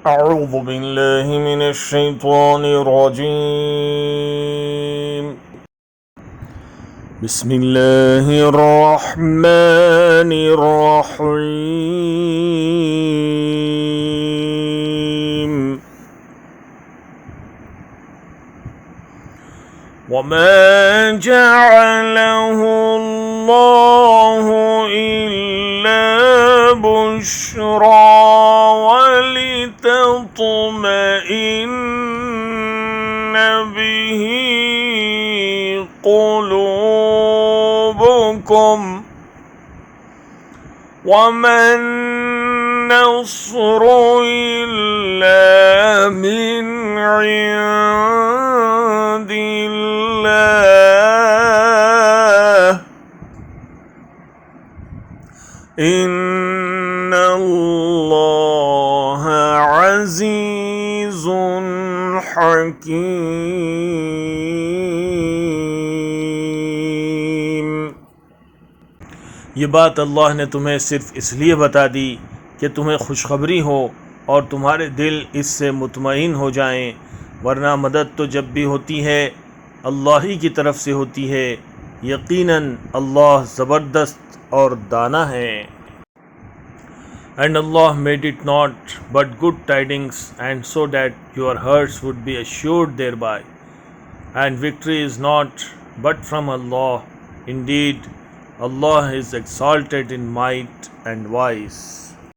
أعوذ بالله من الشيطان الرجيم. بسم الله الرحمن الرحيم. وما جعله الله إلا بشرى ولتطمئن به قلوبكم وما النصر إلا من عند الله إن الله عزيز حكيم. ये बात अल्लाह ने तुम्हें सिर्फ़ इसलिए बता दी कि तुम्हें खुशखबरी हो और तुम्हारे दिल इससे मुतमईन हो जाएं, वरना मदद तो जब भी होती है अल्लाह ही की तरफ से होती है। यकीनन अल्लाह ज़बरदस्त और दाना है। And Allah made it not but good tidings, and so that your hearts would be assured thereby. And victory is not but from Allah. Indeed, Allah is exalted in might and wise.